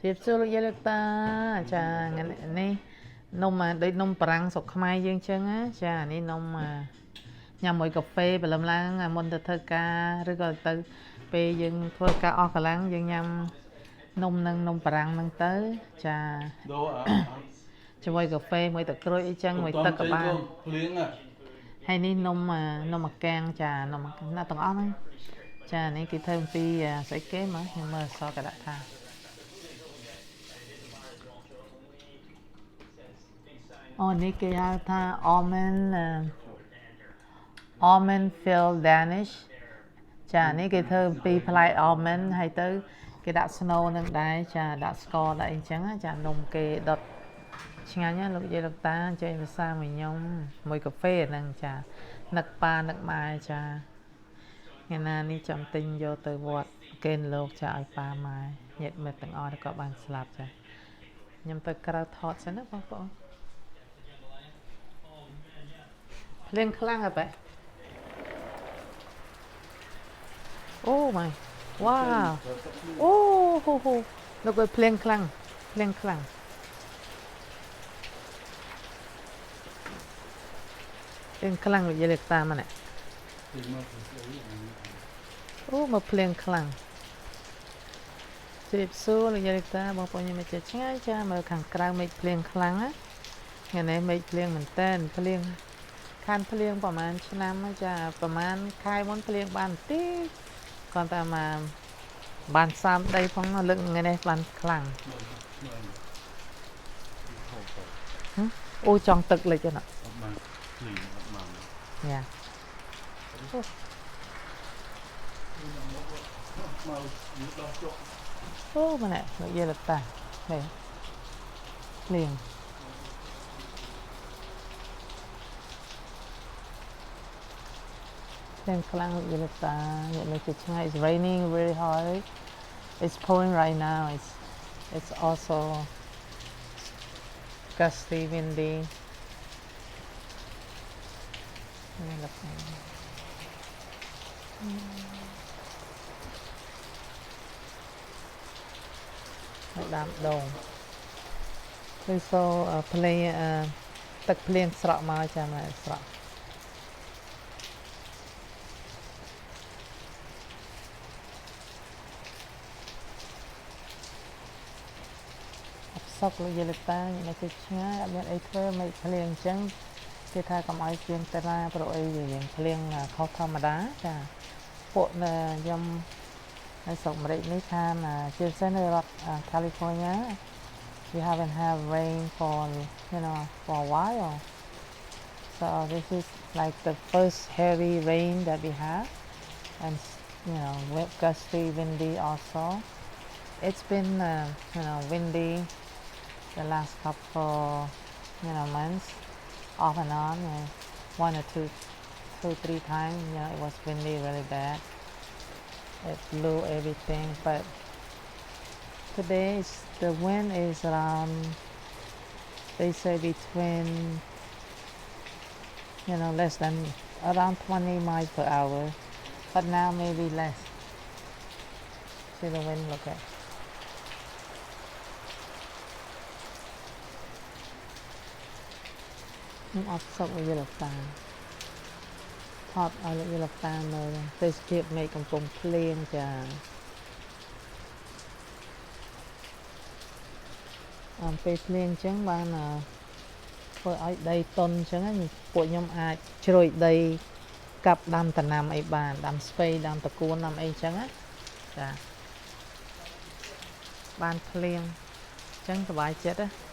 Tiếp xúc với lực ta chà này nông mà đây nông prang sọc mai dương chân á chà này nông mà nhà mồi cà phê và làm lang môn thơ ca rồi gọi từ về dương thôi ca o cả lang dương nhâm nông prang nông tới chà cho mồi cà phê mồi tật rồi chân mồi tật cả ba hay ní nông mà can chà nông mà na tầng áo ấy chà này cái thêm phi sẽ kế mà nhưng mà so cả đại thaนี่ก็ยากถ้า almond feel Danish ចានេះគេធ្វើពីផ្លែ almond ហើយទៅគេដាក់ snow នឹងដែរចាដាក់ស្ករដាក់អីចឹងចានំគេដុតឆ្ងាញ់ណាលោកយាយលោកតាចេញភាសាមួយខ្ញុំមួយកាហ្វេហ្នឹងចានឹកប៉ានឹកម៉ែចាថ្ងៃណានេះចាំទិញយកទៅវត្តគេលោកចាឲ្យប៉ាម៉ែញាតិមិត្តទាំងអស់ក៏បានស្លាប់ចាខ្ញុំទៅក្រៅថតសិនណាបងប្អូនភ្លៀងខ្លាំងហ៎បែអូម៉ៃវ៉ាអូហូហូលោកឲ្យភ្លៀងខ្លាំងភ្លៀងខ្លាំងភ្លៀងខ្លាំងនិយាយលេខតាមហ្នឹងអូមកភ្លៀងខ្លាំងជិបស៊ូនិយាយលេខតាបងប្អូនខ្ញុំចេះឆ្ងាយចាមើលខាងក្រៅមេឃភ្លៀងខ្លាំងណាថ្ងៃនេះមេឃភ្លៀងមែនតើភ្លៀងខានភ្លៀងប្រហែលឆ្នាំចាប្រហែលខែមុនភ្លៀងបានតិចគាត់តែមកបាន30ដីផងលើកថ្ងៃនេះបានខ្លាំងអូចង់ទឹកលិចហ្នឹងយ៉ាអូម៉ែនិយាយលតានេះភ្លៀងខ្លាំងយល់តាអ្នកនៅជិតឆ្ងាយ It's raining very hard it's pouring right now it's also gusty windy ដាំដងគឺសូភ្លេងទឹកភ្លៀងស្រក់មកចាំស្រក់សក់លោកយាយលោកតានៅជិតឆ្ងាយអត់មានអីធ្វើមិនភ្លៀងអញ្ចឹងគេថាកុំឲ្យភ្លៀងតារាព្រោះអីយើងភ្លៀងខុសធម្មតាចាពួកខ្ញុំនៅស្រុកអាមេរិកនេះខាងជាពិសេសនៅរដ្ឋ California we haven't have rain for for a while so this is like the first heavy rain that we have and gusty windy also it's been windy the last couple months off and on one or two 3 times it was windy really bad it blew everything but today the wind is around they say between less than around 20 miles per hour but now maybe less see the wind look atអត់សុខវាលតាថតឲ្យវាលតាមើលទេសភាពមេឃកំពុងភ្លៀងចាពេលភ្លៀងអញ្ចឹងបានធ្វើឲ្យដីតុនអញ្ចឹងពួកខ្ញុំអាចជ្រោយដីកាប់ដាំដំណាំអីបានដាំស្ពៃដាំតកួនដាំអីអញ្ចឹងចាបានភ្លៀងអញ្ចឹងសប្បាយចិត្តណា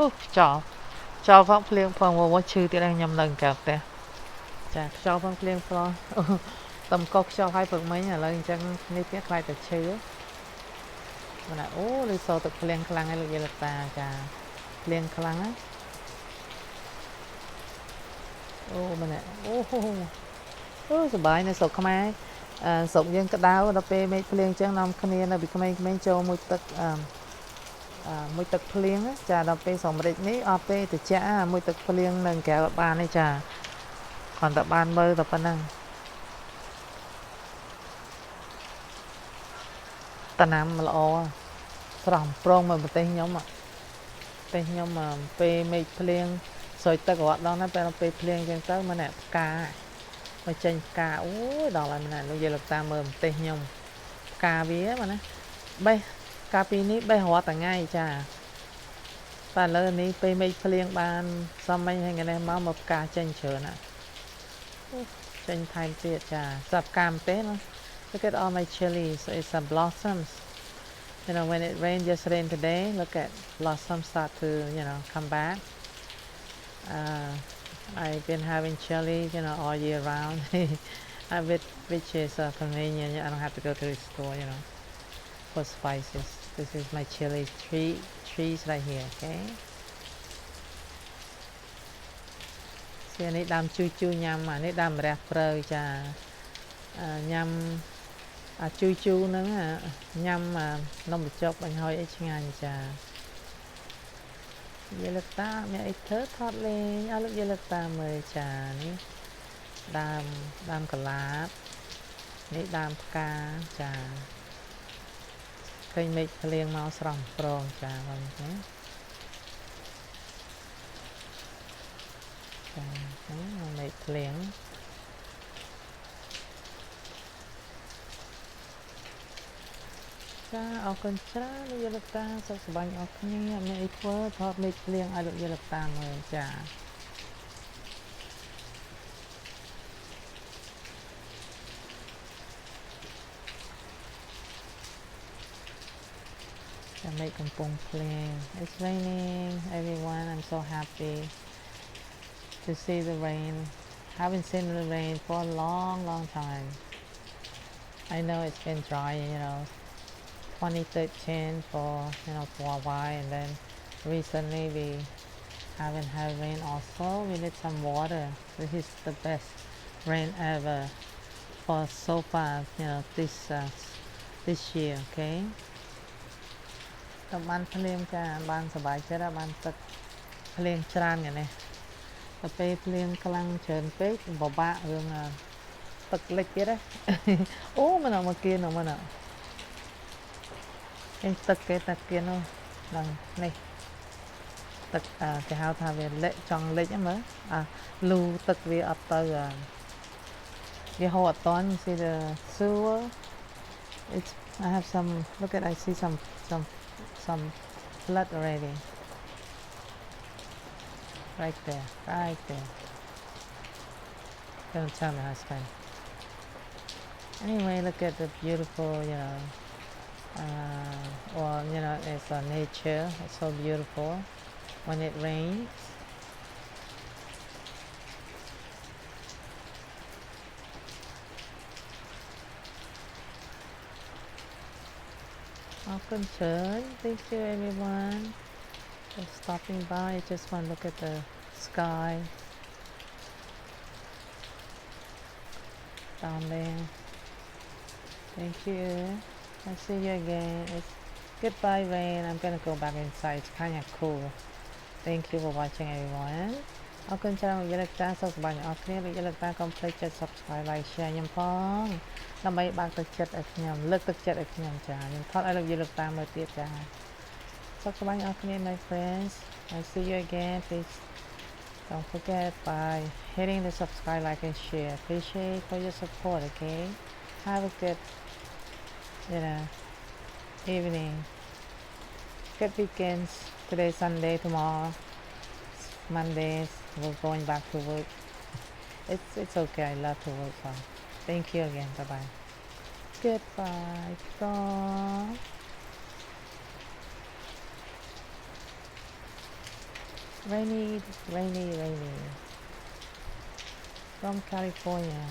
អូចោលផងភ្លៀងផងមកឈឺទៀតហើយខ្ញុំនៅកាផ្ទះចាខ្យល់ផងភ្លៀងផងតំកុកខ្យល់ហើយព្រឹកមិញឥឡូវអញ្ចឹងនេះទៀតខ្លាចតែឈឺណាអូលឺសូរទឹកភ្លៀងខ្លាំងហើយលោកយាយលោកតាចាភ្លៀងខ្លាំងណាអូមែនអូសប្បាយនៅស្រុកខ្មែរស្រុកយើងក្តៅដល់ពេលមេឃភ្លៀងអញ្ចឹងនាំគ្នានៅពីក្មេងៗចូលមួយទឹក មួយទឹកភ្លៀងចាដល់ពេលសម្រេចនេះអត់ពេលត្រជាក់មួយទឹកភ្លៀងនៅក្រៅបានទេចាគ្រាន់តែបានមើលតែប៉ុណ្ណឹងតំណាំល្អស្រស់ប្រងមកប្រទេសខ្ញុំពេលខ្ញុំពេលមេឃភ្លៀងស្រោចទឹករត់ដល់ណាពេលភ្លៀងអញ្ចឹងទៅមើលណែផ្កាមកចេញផ្កាអូយដល់ហើយម៉ែលោកយាយលោកតាមើលប្រទេសខ្ញុំផ្កាវាមកណាបេះកាលពីនេះបេះរាល់ថ្ងៃចាតែឥឡូវនេះពេលមេឃភ្លៀងបានសមមិញហ្នឹងនេះមកផ្កាចេញច្រើនណាចេញថែមទៀតចាស្រាប់កាមទេណា Look at all my chilies so it's a blossoms you know when it rained just rain today look at blossoms start to come back I've been having chili all year round which is convenient I don't have to go to the store for spices this is my chili trees right here okay នេះដើមជូរញ៉ាំនេះដើមរះព្រៅចាញ៉ាំជូរហ្នឹងញ៉ាំនំបញ្ចុកបាញ់ហុយអីឆ្ងាញ់ចាយាយលោកតាមានអីធ្វើថតលេងឲ្យលោកយាយលោកតាមើលចានេះដើមកលាបនេះដើមផ្កាចាឃើញមេឃភ្លៀងមកស្រស់ប្រងចាបងប្អូនចាមេឃភ្លៀងចាអរគុណច្រើនលោកយាយលោកតាសុខសប្បាយអរគ្នាមានអីធ្វើថតមេឃភ្លៀងឲ្យលោកយាយលោកតាមើលចាមេឃកំពុងភ្លៀង It's raining everyone I'm so happy to see the rain haven't seen the rain for a long time I know it's been dry 2013 for a while and then recently we haven't had rain also we need some water this is the best rain ever for so far this year okay តែបានភ្លៀងចាបានសប្បាយចិត្តបានទឹកភ្លៀងច្រើនយ៉ាងនេះតែពេលភ្លៀងខ្លាំងច្រើនពេកពិបាករឿងទឹកលិចទៀតអូមិនមកគៀនមិនទឹកគេតាគៀននោះឡើងនេះទឹកគេហៅថាវាលិចចង់លិចហ្នឹងមើលលូទឹកវាអត់ទៅវាហូរអត់តាន់ see the sewer it's I have some look at I see some flood already right there don't tell my husband anyway look at the beautiful it's nature it's so beautiful when it rains thank you everyone for stopping by I just want to look at the sky down there thank you I'll see you again it's goodbye rain I'm gonna go back inside it's kind of cool thank you for watching everyone អរគុណច្រើនលោកយាយលោកតាសុខសប្បាយអ្នកនរគ្នាលោកយាយលោកតាកុំភ្លេចចុច Subscribe Like Share ខ្ញុំផងដើម្បីបើកទឹកចិត្តឲ្យខ្ញុំលើកទឹកចិត្តឲ្យខ្ញុំចាខ្ញុំថតឲ្យលោកយាយលោកតាមើលទៀតចាសុខសប្បាយអ្នកនរគ្នា my friends I'll see you again please don't forget by hitting the subscribe like and share appreciate for your support okay have a good evening good weekends today Sunday tomorrow Mondays we're going back to work it's okay I love to work so thank you again bye bye goodbye from rainy from California